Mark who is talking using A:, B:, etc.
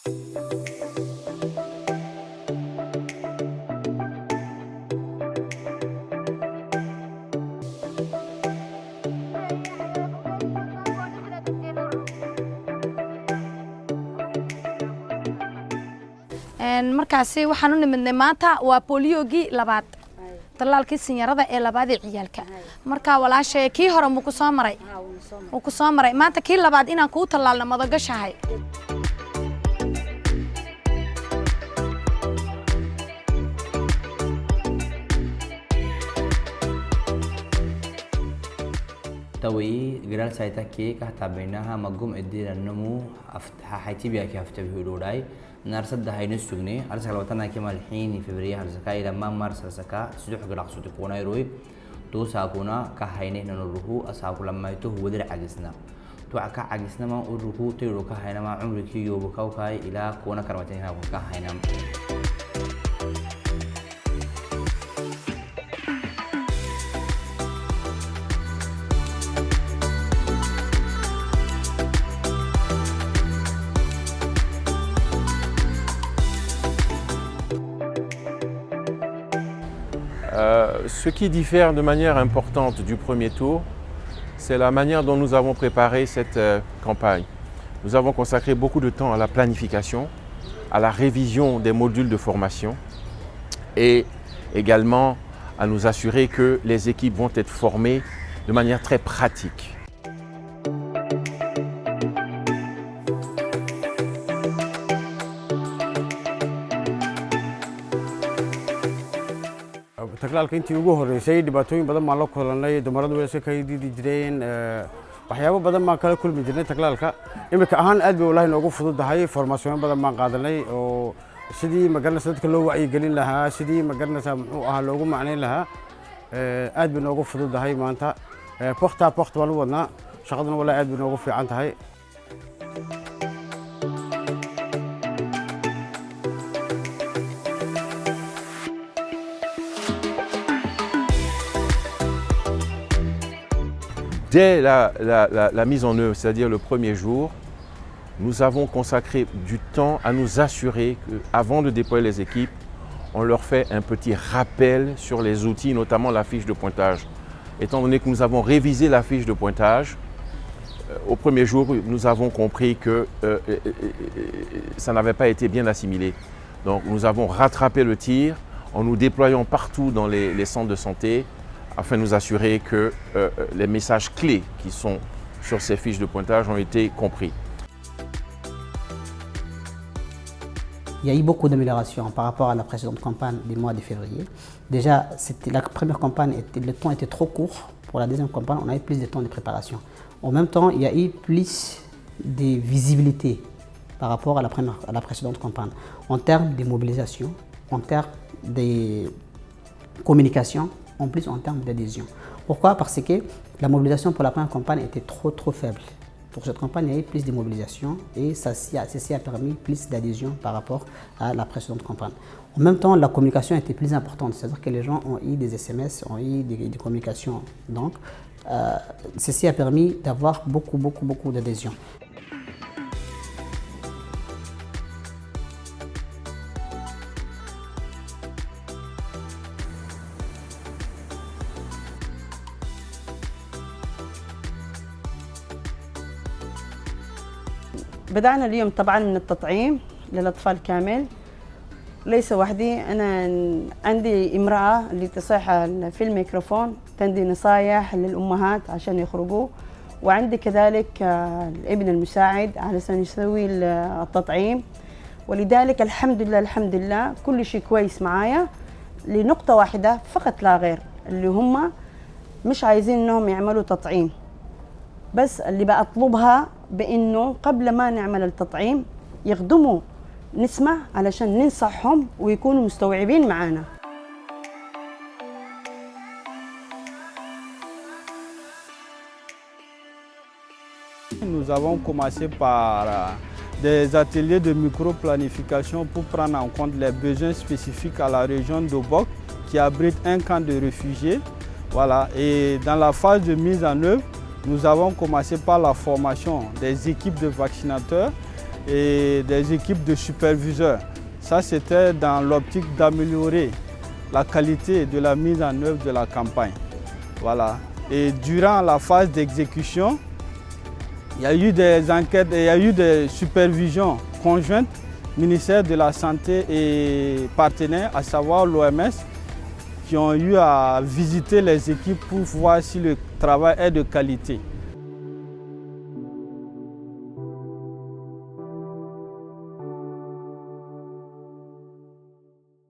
A: markaasi waxaan u nimidnay maanta waa poliyogii labaad talaalkii sinyarada ee labaad ee ciyaalka marka walaashay kii hore mu ku soo maray maanta kii labaad inaan ku talaalno madagashahay
B: توي جرال سايتا كي كحتا بينها مقوم إدير النمو حيتي بيا كي أفتح بهدوراي نرصد هاي نسوقني أرسل الوطن كي مالحين في بريه الزكاة لما مارس الزكاة سجح قرق صوت كونا يروي تو ساكونا كهينه نروحو أساكو لما يتوه ودر عجزنا تو عكا عجزنا ما أروحو تيرو كهينا ما عمري كي يوبكاو كاي إلى كونا كرمتين هاو كهينا
C: Ce qui diffère de manière importante du premier tour, c'est la manière dont nous avons préparé cette campagne. Nous avons consacré beaucoup de temps à la planification, à la révision des modules de formation et également à nous assurer que les équipes vont être formées de manière très pratique.
D: taklaalka intii ugu horeysay dhibaatooyin badan baan la kulanay dumaradu way ka diidi jireen waxyaabo badan baan kala kulmi jirnay taklaalka imika ahaan aad bay walahi noogu fududahay formaasyon badan baan qaadanay oo sidii magaranaysa dadka loo wacyi gelin lahaa sidii magaranaysa muxuu ahaa loogu macnayn lahaa aad bay noogu fududahay maanta waqti baan u wadnaa shaqaduna walahi aad bay noogu fiican tahay.
C: Dès la mise en œuvre, c'est-à-dire le premier jour, nous avons consacré du temps à nous assurer qu'avant de déployer les équipes, on leur fait un petit rappel sur les outils, notamment la fiche de pointage. Étant donné que nous avons révisé la fiche de pointage, au premier jour, nous avons compris que ça n'avait pas été bien assimilé. Donc nous avons rattrapé le tir en nous déployant partout dans les centres de santé, afin de nous assurer que les messages clés qui sont sur ces fiches de pointage ont été compris.
E: Il y a eu beaucoup d'améliorations par rapport à la précédente campagne du mois de février. Déjà, la première campagne, le temps était trop court. Pour la deuxième campagne, on a eu plus de temps de préparation. En même temps, il y a eu plus de visibilité par rapport à la précédente campagne. En termes de mobilisation, en termes de communication, en plus en termes d'adhésion. Pourquoi? Parce que la mobilisation pour la première campagne était trop faible. Pour cette campagne, il y a eu plus de mobilisation et ceci a permis plus d'adhésion par rapport à la précédente campagne. En même temps, la communication était plus importante, c'est-à-dire que les gens ont eu des SMS, ont eu des communications. Donc, ceci a permis d'avoir beaucoup d'adhésion.
F: بدأنا اليوم طبعا من التطعيم للأطفال كامل. ليس وحدي، أنا عندي امرأة اللي تصيح في الميكروفون تندي نصايح للأمهات عشان يخرجوا، وعندي كذلك الابن المساعد علشان يسوي التطعيم. ولذلك الحمد لله كل شيء كويس معايا، لنقطة واحدة فقط لا غير، اللي هم مش عايزين إنهم يعملوا تطعيم. بس اللي بأطلبها بإنه قبل ما نعمل التطعيم يخدموا نسمع علشان ننصحهم ويكونوا مستوعبين معانا.
D: Nous avons commencé par des ateliers de micro-planification pour prendre en compte les besoins spécifiques à la région d'Obok qui abrite un camp de réfugiés. Voilà. Et dans la phase de mise en œuvre, nous avons commencé par la formation des équipes de vaccinateurs
G: et des équipes de superviseurs. Ça, c'était dans l'optique d'améliorer la qualité de la mise en œuvre de la campagne. Voilà. Et durant la phase d'exécution, il y a eu des enquêtes, il y a eu des supervisions conjointes, ministère de la Santé et partenaires, à savoir l'OMS, qui ont eu à visiter les équipes pour voir si le travail est de qualité.